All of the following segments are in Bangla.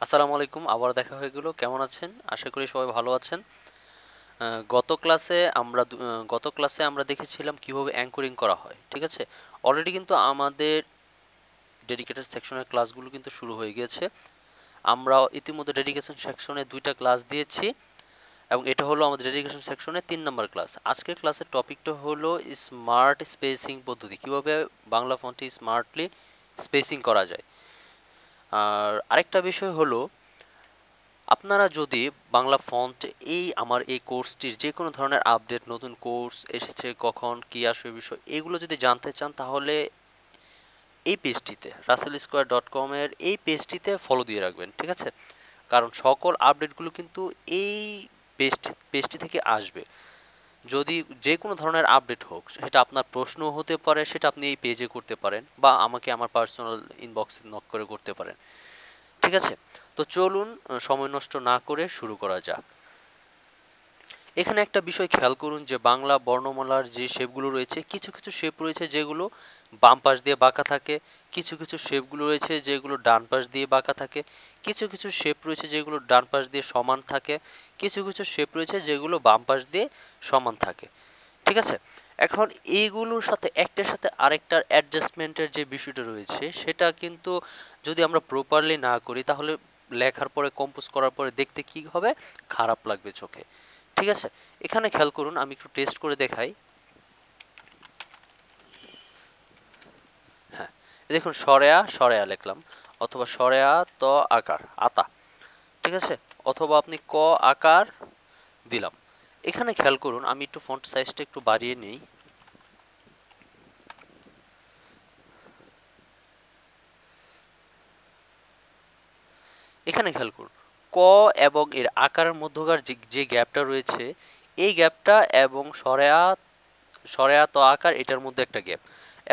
আসসালামু আলাইকুম, আবার দেখা হয়ে গেল। কেমন আছেন? আশা করি সবাই ভালো আছেন। গত ক্লাসে আমরা দেখেছিলাম কিভাবে অ্যাঙ্করিং করা হয়, ঠিক আছে? অলরেডি কিন্তু আমাদের ডেডিকেটেড সেকশনের ক্লাসগুলো কিন্তু শুরু হয়ে গিয়েছে। আমরা ইতিমধ্যে ডেডিকেশন সেকশনে 2টা ক্লাস দিয়েছি এবং এটা হলো আমাদের ডেডিকেশন সেকশনের 3 নম্বর ক্লাস। আজকের ক্লাসের টপিকটা হলো স্মার্ট স্পেসিং পদ্ধতি, কিভাবে বাংলা ফন্টে স্মার্টলি স্পেসিং করা যায়। আর আরেকটা বিষয় হলো, আপনারা যদি বাংলা ফন্ট আমার এই কোর্সটির যে কোনো ধরনের আপডেট, নতুন কোর্স এসেছে, কখন কি আসবে বিষয়, এগুলো যদি জানতে চান তাহলে এই পেজটিতে russellsquare.com এর এই পেজটিতে ফলো দিয়ে রাখবেন, ঠিক আছে? কারণ সকল আপডেটগুলো কিন্তু এই পেজটি থেকে আসবে। যদি যে কোনো ধরনের আপডেট হোক, সেটা আপনার প্রশ্ন হতে পারে, সেটা আপনি এই পেজে করতে পারেন বা আমাকে আমার পার্সোনাল ইনবক্সে নক করে করতে পারেন, ঠিক আছে? তো চলুন সময় নষ্ট না করে শুরু করা যাক। এখানে একটা বিষয় খেয়াল করুন যে বাংলা বর্ণমালার যে শেপগুলো রয়েছে, কিছু কিছু শেপ রয়েছে যেগুলো বাম পাশ দিয়ে বাঁকা থাকে, কিছু কিছু শেপগুলো রয়েছে যেগুলো ডান পাশ দিয়ে বাঁকা থাকে, কিছু কিছু শেপ রয়েছে যেগুলো ডান পাশ দিয়ে সমান থাকে, কিছু কিছু শেপ রয়েছে যেগুলো বাম পাশ দিয়ে সমান থাকে, ঠিক আছে? এখন এইগুলোর সাথে একটার সাথে আরেকটার অ্যাডজাস্টমেন্টের যে বিষয়টা রয়েছে, সেটা কিন্তু যদি আমরা প্রপারলি না করি তাহলে লেখার পরে, কম্পোজ করার পরে দেখতে কি হবে? খারাপ লাগবে চোখে, ঠিক আছে? এখানে খেয়াল করুন, আমি একটু টেস্ট করে দেখাই। হ্যাঁ, দেখুন, সরেয়া সরেয়া লিখলাম, অথবা সরেয়া ত আকার আতা, ঠিক আছে? অথবা আপনি ক আকার দিলাম। এখানে খেয়াল করুন, আমি একটু ফন্ট সাইজটা একটু বাড়িয়ে নিই। এখানে খেয়াল করুন, ক এবং এর আকারের মধ্যকার যে গ্যাপটা রয়েছে, এই গ্যাপটা এবং সরেয়া সরেয়া ত আকার, এটার মধ্যে একটা গ্যাপ।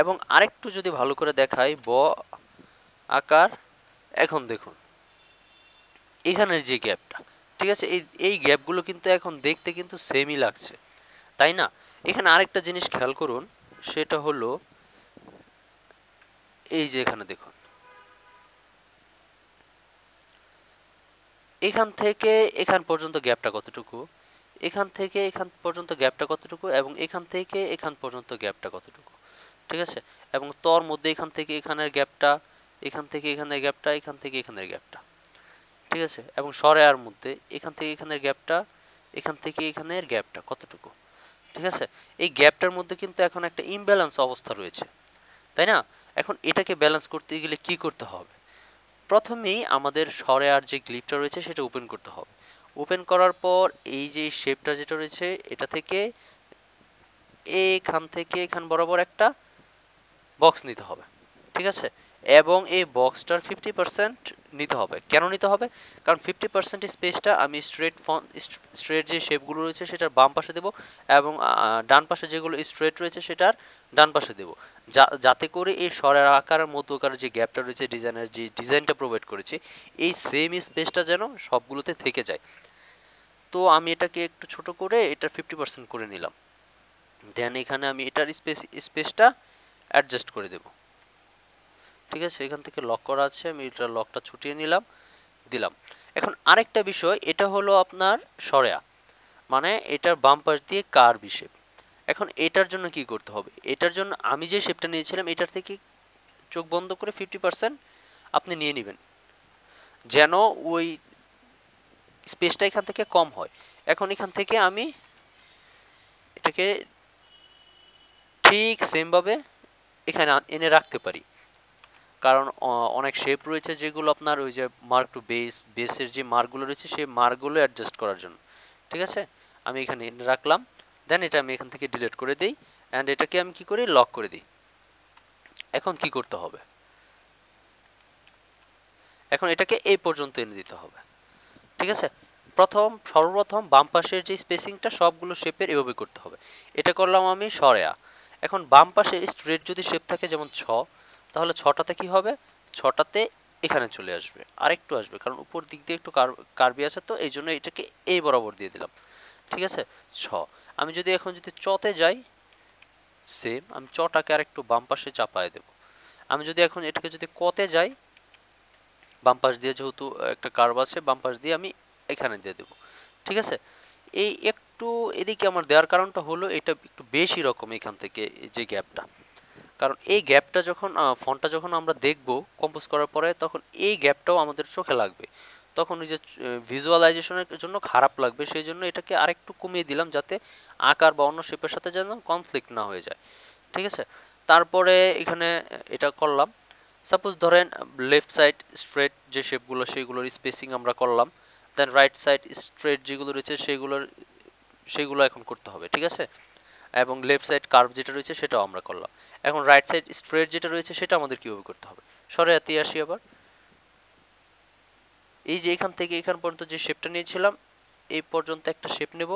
এবং আরেকটু যদি ভালো করে দেখাই, ব আকার, এখন দেখুন এখানের যে গ্যাপটা, ঠিক আছে? এই এই গ্যাপগুলো কিন্তু এখন দেখতে কিন্তু সেমই লাগছে, তাই না? এখানে আরেকটা জিনিস খেয়াল করুন, সেটা হলো এই যে এখানে দেখুন, এখান থেকে এখান পর্যন্ত গ্যাপটা কতটুকু, এখান থেকে এখান পর্যন্ত গ্যাপটা কতটুকু, এবং এখান থেকে এখান পর্যন্ত গ্যাপটা কতটুকু, ঠিক আছে? এবং তর মধ্যে এখান থেকে এখানের গ্যাপটা, এখান থেকে এখানের গ্যাপটা, এখান থেকে এখানের গ্যাপটা, ঠিক আছে? এবং সরেয়ার মধ্যে এখান থেকে এখানের গ্যাপটা, এখান থেকে এখানের গ্যাপটা কতটুকু, ঠিক আছে? এই গ্যাপটার মধ্যে কিন্তু এখন একটা ইমব্যালেন্স অবস্থা রয়েছে, তাই না? এখন এটাকে ব্যালেন্স করতে গেলে কি করতে হবে? প্রথমেই আমাদের সরেয়ার যে গ্লিফটা রয়েছে সেটা ওপেন করতে হবে। ওপেন করার পর এই যে শেপটা যেটা রয়েছে, এটা থেকে এখান থেকে এখান বরাবর একটা বক্স নিতে হবে, ঠিক আছে? এবং এই বক্সটার 50% নিতে হবে। কেন নিতে হবে? কারণ 50% স্পেসটা আমি স্ট্রেট যে শেপগুলো রয়েছে সেটার বাম পাশে দেব, এবং ডান পাশে যেগুলো স্ট্রেট রয়েছে সেটার ডান পাশে দেব, যাতে করে এই স্বরের আকারের মধ্যকার যে গ্যাপটা রয়েছে, ডিজাইনের যে ডিজাইনটা প্রোভাইড করেছি, এই সেম স্পেসটা যেন সবগুলোতে থেকে যায়। তো আমি এটাকে একটু ছোট করে এটার 50% করে নিলাম। দেন এখানে আমি এটার স্পেসটা অ্যাডজাস্ট করে দেব, ঠিক আছে? এখান থেকে লক করা আছে, আমি এটা লকটা ছুটিয়ে নিলাম, দিলাম। এখন আরেকটা বিষয়, এটা হলো আপনার সরেয়া, মানে এটার বাম পাশ দিয়ে কার্ভি শেপ। এখন এটার জন্য কি করতে হবে? এটার জন্য আমি যে শেপটা নিয়েছিলাম এটার থেকে চোখ বন্ধ করে 50% আপনি নিয়ে নেবেন, যেন ওই স্পেসটা এখান থেকে কম হয়। এখন এখান থেকে আমি এটাকে ঠিক সেমভাবে এখানে এনে রাখতে পারি, কারণ অনেক শেপ রয়েছে যেগুলো আপনার ওই যে মার্ক টু বেসের যে মার্কগুলো রয়েছে সেই মার্কগুলো অ্যাডজাস্ট করার জন্য, ঠিক আছে? আমি এখানে রাখলাম, দেন এটা আমি এখান থেকে ডিলিট করে দিই, অ্যান্ড এটাকে আমি কি করি? লক করে দিই। এখন কি করতে হবে? এখন এটাকে এই পর্যন্ত এনে দিতে হবে, ঠিক আছে? সর্বপ্রথম বাম পাশের যে স্পেসিংটা সবগুলো শেপের এভাবে করতে হবে। এটা করলাম আমি সরেয়া। এখন বাম পাশে স্ট্রেট যদি শেপ থাকে, যেমন তাহলে ছটাতে কি হবে? ছটাতে এখানে চলে আসবে, আরেকটু আসবে, কারণ উপর দিক দিয়ে একটু কার্বি আছে, তো এই জন্য এটাকে এই বরাবর দিয়ে দিলাম, ঠিক আছে? ছ আমি যদি এখন যদি চতে যাই, সেম আমি চটাকে আরেকটু বাম পাশে চাপায় দেব। আমি যদি এখন এটাকে যদি কতে যাই, বাম পাশ দিয়ে যেহেতু একটা কার্ভ আছে, বাম পাশ দিয়ে আমি এখানে দিয়ে দেবো। ঠিক আছে, এই একটু এদিকে আমার দেওয়ার কারণটা হলো এটা একটু বেশি রকম এখান থেকে যে গ্যাপটা, কারণ এই গ্যাপটা যখন ফন্টটা যখন আমরা দেখব কম্পোজ করার পরে, তখন এই গ্যাপটাও আমাদের চোখে লাগবে, তখন ওই যে ভিজুয়ালাইজেশনের জন্য খারাপ লাগবে, সেই জন্য এটাকে আরেকটু কমিয়ে দিলাম যাতে আকার বা অন্য শেপের সাথে যেন কনফ্লিক্ট না হয়ে যায়। ঠিক আছে, তারপরে এখানে এটা করলাম। সাপোজ ধরেন লেফট সাইড স্ট্রেট যে শেপগুলো সেগুলোর স্পেসিং আমরা করলাম, দেন রাইট সাইড স্ট্রেট যেগুলো রয়েছে সেগুলো এখন করতে হবে। ঠিক আছে, এবং লেফট সাইড কার্ভ যেটা রয়েছে সেটাও আমরা করলাম। এখন রাইট সাইড স্ট্রেট যেটা রয়েছে সেটা আমাদের কীভাবে করতে হবে, সরে হাতে আসি আবার। এই যে এখান থেকে এখান পর্যন্ত যে শেপটা নিয়েছিলাম, এই পর্যন্ত একটা শেপ নেব,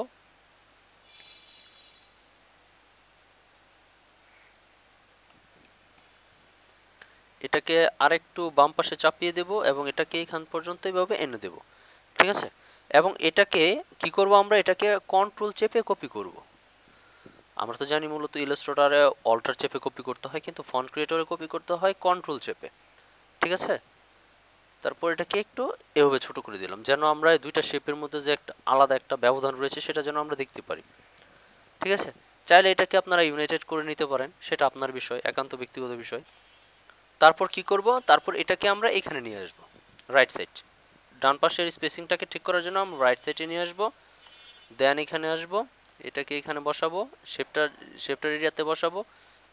এটাকে আরেকটু বাম পাশে চাপিয়ে দেব এবং এটাকে এখান পর্যন্ত এইভাবে এনে দেব। ঠিক আছে, এবং এটাকে কি করব, আমরা এটাকে কন্ট্রোল চেপে কপি করব। আমরা তো জানি মূলত ইলাস্ট্রেটরে অল্টার চেপে কপি করতে হয়, কিন্তু ফন্ট ক্রিয়েটরে কপি করতে হয় কন্ট্রোল চেপে। ঠিক আছে, তারপর এটাকে একটু এভাবে ছোট করে দিলাম, যেন আমরা এই দুইটা শেপের মধ্যে যে একটা আলাদা একটা ব্যবধান রয়েছে সেটা যেন আমরা দেখতে পারি। ঠিক আছে, চাইলে এটাকে আপনারা ইউনাইটেড করে নিতে পারেন, সেটা আপনার বিষয়, একান্ত ব্যক্তিগত বিষয়। তারপর কি করব, তারপর এটাকে আমরা এখানে নিয়ে আসব, রাইট সাইড ডান পাশের স্পেসিংটাকে ঠিক করার জন্য আমরা রাইট সাইডে নিয়ে আসব, দেন এখানে আসব, এটাকে এখানে বসাবো, শেপটার এরিয়াতে বসাবো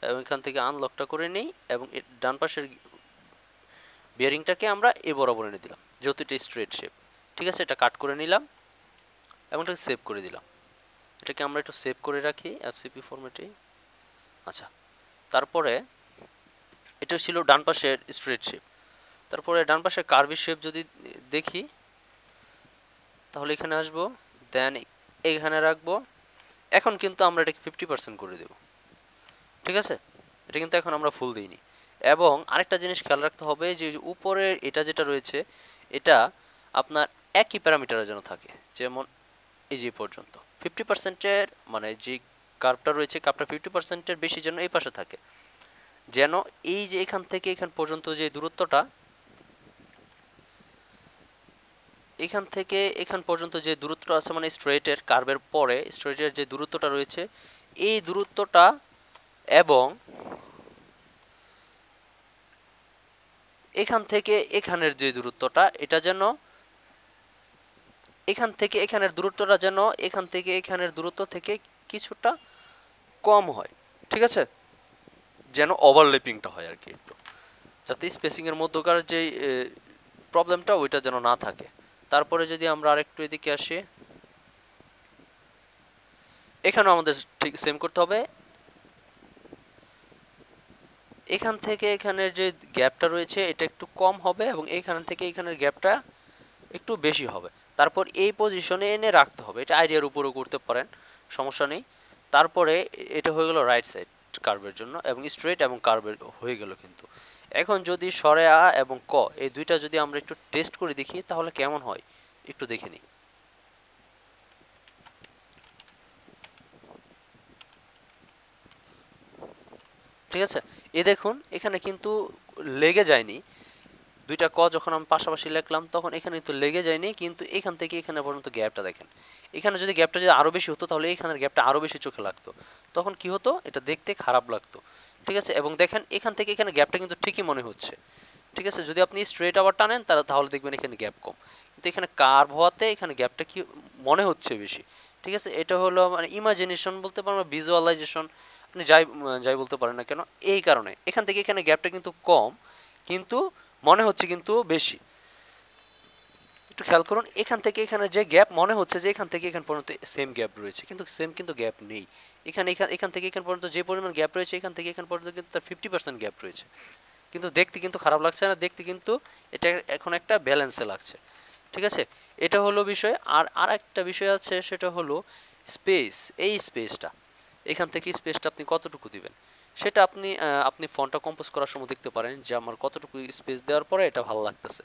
এবং এখান থেকে আনলকটা করে নেই এবং ডান পাশের বিয়ারিংটাকে আমরা এ বরাবর এনে দিলাম, যেহেতু এটা স্ট্রেট শেপ। ঠিক আছে, এটা কাট করে নিলাম এবং এটাকে সেভ করে দিলাম। এটাকে আমরা একটু সেভ করে রাখি এফসিপি ফরম্যাটে। আচ্ছা, তারপরে এটা ছিল ডান পাশের স্ট্রেট শেপ। তারপরে ডান পাশের কার্ভি শেপ যদি দেখি, তাহলে এখানে আসবো, দেন এইখানে রাখবো। এখন কিন্তু আমরা এটাকে 50% করে দেব। ঠিক আছে, এটা কিন্তু এখন আমরা ফুল দিইনি। এবং আরেকটা জিনিস খেয়াল রাখতে হবে যে উপরের এটা যেটা রয়েছে এটা আপনার একই প্যারামিটারে যেন থাকে, যেমন এই যে পর্যন্ত 50%-এর মানে যে কার্ভটা রয়েছে কার্ভটা 50%-এর বেশি যেন এই পাশে থাকে, যেন এই যে এখান থেকে এখান পর্যন্ত যে দূরত্বটা, এখান থেকে এখান পর্যন্ত যে দূরত্বটা আছে মানে স্ট্রেটের কার্ভের পরে স্ট্রেটের যে দূরত্বটা রয়েছে, এই দূরত্বটা এবং এখান থেকে এখানের যে দূরত্বটা, এটা যেন এখান থেকে এখানের দূরত্বটা যেন এখান থেকে এখানের দূরত্ব থেকে কিছুটা কম হয়। ঠিক আছে, যেন ওভারল্যাপিংটা হয় আর কি, একটু যাতে স্পেসিংয়ের মধ্যকার যে প্রবলেমটা ওইটা যেন না থাকে। তারপরে যদি আমরা আরেকটু এদিকে আসি, এখানেও আমাদের ঠিক সেম করতে হবে। এখান থেকে এখানের যে গ্যাপটা রয়েছে এটা একটু কম হবে এবং এখান থেকে এখানের গ্যাপটা একটু বেশি হবে। তারপর এই পজিশনে এনে রাখতে হবে, এটা আইডিয়ার উপরও করতে পারেন, সমস্যা নেই। তারপরে এটা হয়ে গেল রাইট সাইড কার্ভের জন্য এবং স্ট্রেট এবং কার্ভের হয়ে গেল। কিন্তু এখন যদি সরে আ এবং ক এই দুইটা যদি আমরা একটু টেস্ট করে দেখি তাহলে কেমন হয় একটু দেখে নিই। ঠিক আছে, এ দেখুন এখানে কিন্তু লেগে যায়নি, দুইটা ক যখন আমি পাশাপাশি লিখলাম তখন এখানে কিন্তু লেগে যায়নি, কিন্তু এখান থেকে এখানে পর্যন্ত গ্যাপটা দেখেন। এখানে যদি গ্যাপটা যদি আরও বেশি হতো তাহলে এখানের গ্যাপটা আরও বেশি চোখে লাগতো, তখন কি হতো, এটা দেখতে খারাপ লাগতো। ঠিক আছে, এবং দেখেন এখান থেকে এখানে গ্যাপটা কিন্তু ঠিকই মনে হচ্ছে। ঠিক আছে, যদি আপনি স্ট্রেট আবার টানেন তাহলে দেখবেন এখানে গ্যাপ কম, কিন্তু এখানে কার্ভ হওয়াতে এখানে গ্যাপটা কি মনে হচ্ছে বেশি। ঠিক আছে, এটা হলো মানে ইমাজিনেশন বলতে পারেন, ভিজুয়ালাইজেশন আপনি যাই যাই বলতে পারেন না কেন, এই কারণে এখান থেকে এখানে গ্যাপটা কিন্তু কম কিন্তু মনে হচ্ছে কিন্তু বেশি। একটু খেয়াল করুন, এখান থেকে এখানে যে গ্যাপ মনে হচ্ছে যে এখান থেকে এখান পর্যন্ত সেম গ্যাপ রয়েছে, কিন্তু সেম কিন্তু গ্যাপ নেই। এখানে এখান থেকে এখান পর্যন্ত যে পরিমাণ গ্যাপ রয়েছে এখান থেকে এখান পর্যন্ত কিন্তু তার 50% গ্যাপ রয়েছে, কিন্তু দেখতে কিন্তু খারাপ লাগছে না, দেখতে কিন্তু এটা এখন একটা ব্যালেন্সে লাগছে। ঠিক আছে, এটা হলো বিষয়। আর একটা বিষয় আছে, সেটা হলো স্পেস। এই স্পেসটা এখান থেকে স্পেসটা আপনি কতটুকু দিবেন সেটা আপনি ফন্টটা কম্পোজ করার সময় দেখতে পারেন যে আমার কতটুকু স্পেস দেওয়ার পরে এটা ভালো লাগতেছে।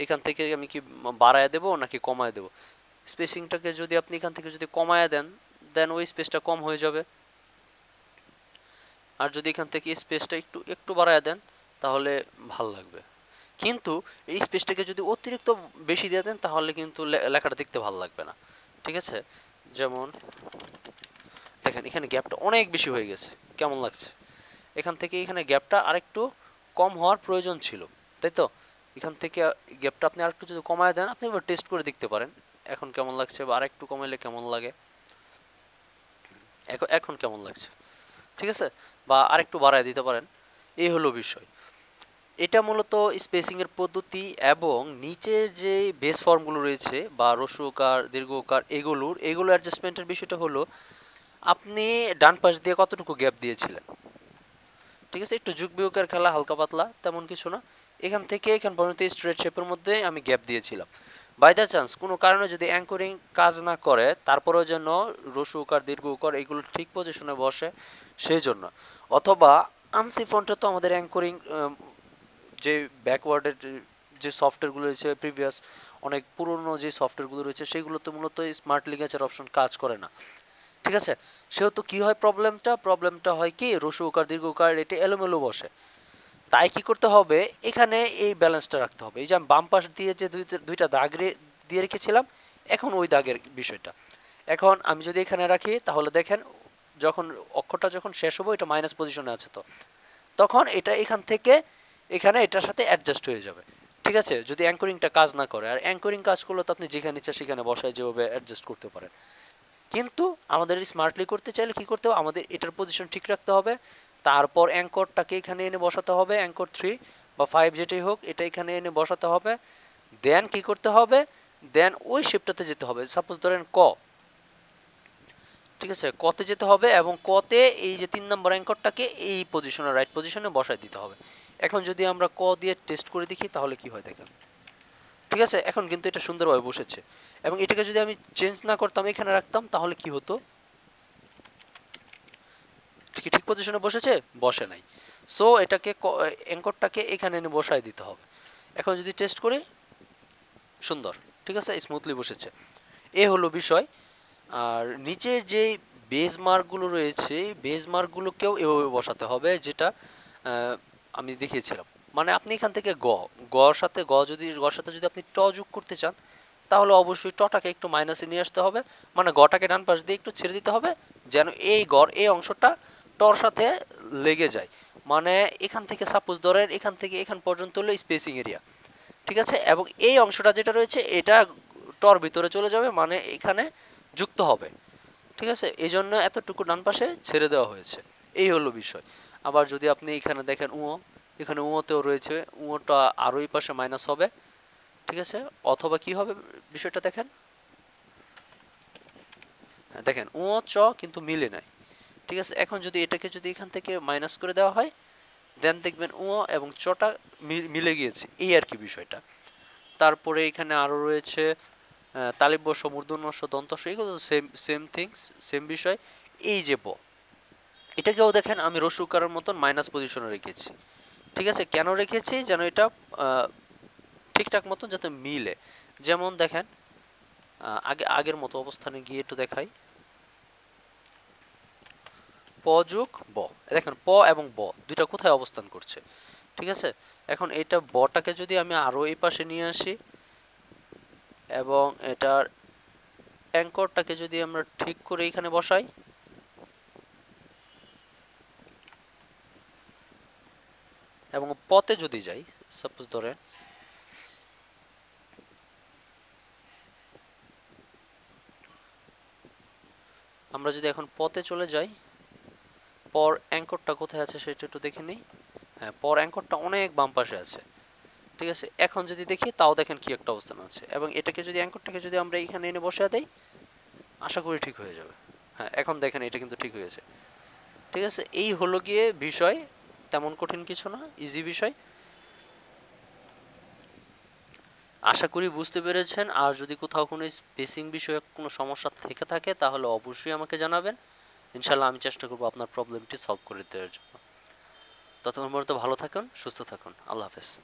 এখান থেকে আমি কি বাড়ায় দেবো নাকি কমায় দেবো, স্পেসিংটাকে যদি আপনি এখান থেকে যদি কমায় দেন দেন ওই স্পেসটা কম হয়ে যাবে, আর যদি এখান থেকে স্পেসটা একটু একটু বাড়ায় দেন তাহলে ভাল লাগবে। কিন্তু এই স্পেসটাকে যদি অতিরিক্ত বেশি দিয়ে দেন তাহলে কিন্তু লেখাটা দেখতে ভালো লাগবে না। ঠিক আছে, যেমন দেখেন এখানে গ্যাপটা অনেক বেশি হয়ে গেছে, কেমন লাগছে? এখান থেকে এখানে গ্যাপটা আরেকটু কম হওয়ার প্রয়োজন ছিল, তাই তো? এখান থেকে গ্যাপটা আপনি আরেকটু যদি কমায় দেন, আপনি এবার টেস্ট করে দেখতে পারেন এখন কেমন লাগছে, বা আরেকটু কমাইলে কেমন লাগে, এখন কেমন লাগছে। ঠিক আছে, বা আরেকটু বাড়ায় দিতে পারেন। এই হলো বিষয়। এটা মূলত স্পেসিং এর পদ্ধতি, এবং নিচের যে বেস ফর্মগুলো রয়েছে বা হ্রস্বকার দীর্ঘকার এগুলো অ্যাডজাস্টমেন্টের বিষয়টা হলো আপনি ডান পাশ দিয়ে কতটুকু গ্যাপ দিয়েছিলেন। ঠিক আছে, একটু যুগ বিয়োগের খেলা, হালকা পাতলা, তেমন কিছু না। এখান থেকে এখান পর্যন্ত স্ট্রেট শেপের মধ্যে আমি গ্যাপ দিয়েছিলাম। বাই দ্য চান্স কোনো কারণে যদি অ্যাঙ্করিং কাজ না করে, তারপরেও যেন হ্রস্বকার দীর্ঘকার এগুলো ঠিক পজিশনে বসে সেই জন্য। অথবা আনসি ফন্টে তো আমাদের অ্যাঙ্করিং যে ব্যাকওয়ার্ডের যে সফটওয়্যারগুলো রয়েছে, প্রিভিয়াস অনেক পুরনো যে সফটওয়্যারগুলো রয়েছে, সেগুলোতে মূলত স্মার্ট লিঙ্কেজের অপশন কাজ করে না। ঠিক আছে, সেহেতু কি হয়, প্রবলেমটা হয় কি, হ্রস্বকার দীর্ঘকার এটা এলোমেলো বসে। তাই কি করতে হবে, এখানে এই ব্যালেন্সটা রাখতে হবে। এই যে আমি বাম পাশ দিয়ে যে দুইটা দাগ দিয়ে রেখেছিলাম, এখন ওই দাগের বিষয়টা এখন আমি যদি এখানে রাখি, তাহলে দেখেন যখন অক্ষরটা যখন শেষ হবে, এটা মাইনাস পজিশনে আছে, তো তখন এটা এখান থেকে এখানে এটার সাথে অ্যাডজাস্ট হয়ে যাবে। ঠিক আছে, যদি অ্যাঙ্করিংটা কাজ না করে। আর অ্যাঙ্করিং কাজ করলে তো আপনি যেখানে ইচ্ছা সেখানে বসায় যেভাবে অ্যাডজাস্ট করতে পারেন। কিন্তু আমাদের স্মার্টলি করতে চাইলে কি করতে হবে, আমাদের এটার পজিশন ঠিক রাখতে হবে। তারপর অ্যাঙ্করটাকে এখানে এনে বসাতে হবে, অ্যাঙ্কর 3 বা 5 যেটাই হোক, এটা এখানে এনে বসাতে হবে। দেন কি করতে হবে, দেন ওই শেপটাতে যেতে হবে। সাপোজ ধরেন ক, ঠিক আছে, কতে যেতে হবে, এবং কতে এই যে 3 নম্বর অ্যাঙ্করটাকে এই পজিশনে, রাইট পজিশনে বসায় দিতে হবে। এখন যদি আমরা ক দিয়ে টেস্ট করে দেখি তাহলে কি হয় দেখেন। ঠিক আছে, এখন কিন্তু এটা সুন্দরভাবে বসেছে। এবং এটাকে যদি আমি চেঞ্জ না করতাম, এখানে রাখতাম, তাহলে কি হতো, ঠিক ঠিক পজিশনে বসেছে, বসে নাই। সো এটাকে অ্যাঙ্করটাকে এখানে এনে বসায় দিতে হবে। এখন যদি টেস্ট করি, সুন্দর, ঠিক আছে, স্মুথলি বসেছে। এ হলো বিষয়। আর নিচের যে বেজ মার্কগুলো রয়েছে, বেজ মার্কগুলোকেও এভাবে বসাতে হবে, যেটা আমি দেখিয়েছিলাম। মানে আপনি এখান থেকে গর সাথে গর সাথে যদি আপনি ট যোগ করতে চান, তাহলে অবশ্যই টটাকে একটু মাইনাসে নিয়ে আসতে হবে। মানে গটাকে ডান পাশ দিয়ে একটু ছেড়ে দিতে হবে, যেন এই অংশটা টর সাথে লেগে যায়। মানে এখান থেকে সাপোজ ধরেন এখান থেকে এখান পর্যন্ত হলো স্পেসিং এরিয়া। ঠিক আছে, এবং এই অংশটা যেটা রয়েছে এটা টর ভিতরে চলে যাবে, মানে এখানে যুক্ত হবে। ঠিক আছে, এই জন্য এতটুকু ডান পাশে ছেড়ে দেওয়া হয়েছে। এই হলো বিষয়। আবার যদি আপনি এখানে দেখেন এখানে উঁতেও রয়েছে, উঁটা আরও এই পাশে মাইনাস হবে। ঠিক আছে, অথবা কি হবে বিষয়টা দেখেন, দেখেন চ কিন্তু মিলে নাই। ঠিক আছে, এখন যদি এটাকে যদি এখান থেকে মাইনাস করে দেওয়া হয়, দেন দেখবেন এবং চটা মিলে গিয়েছে, এই আর কি বিষয়টা। তারপরে এখানে আরও রয়েছে তালিব্য, মূর্ধন্য দন্তস্ব, এগুলো সেম সেম থিংস, সেম বিষয়। এই যে এটাকেও দেখেন আমি রসুকারের মতন মাইনাস পজিশনে রেখেছি। ঠিক আছে, কেন রেখেছি, যেন এটা ঠিকঠাক মতন যাতে মিলে। যেমন দেখেন আগের মতো অবস্থানে গিয়ে একটু দেখাই, প যোগ ব, দেখেন প এবং ব দুইটা কোথায় অবস্থান করছে। ঠিক আছে, এখন এটা বটাকে যদি আমি আরো এই পাশে নিয়ে আসি, এবং এটার অ্যাঙ্করটাকে যদি আমরা ঠিক করে এখানে বসাই, এবং পতে যদি যাই, সাপোজ ধরেন আমরা যদি এখন পতে চলে যাই, পর অ্যাঙ্করটা কোথায় আছে সেটা একটু দেখে নিই। হ্যাঁ, পর অ্যাঙ্করটা অনেক বাম পাশে আছে। ঠিক আছে, এখন যদি দেখি তাও দেখেন কি একটা অবস্থান আছে, এবং এটাকে যদি অ্যাঙ্করটাকে যদি আমরা এখানে এনে বসিয়ে দেই, আশা করি ঠিক হয়ে যাবে। হ্যাঁ, এখন দেখেন এটা কিন্তু ঠিক হয়েছে। ঠিক আছে, এই হলো গিয়ে বিষয়, তেমন কঠিন কিছু না, ইজি বিষয়। আশা করি বুঝতে পেরেছেন। আর যদি কোথাও কোনো স্পেসিং বিষয়ে কোনো সমস্যা থেকে থাকে তাহলে অবশ্যই আমাকে জানাবেন। ইনশাল্লাহ আমি চেষ্টা করবো আপনার প্রবলেমটি সলভ করে দেওয়ার জন্য। ততক্ষণ পর্যন্ত ভালো থাকুন, সুস্থ থাকুন, আল্লাহ হাফেজ।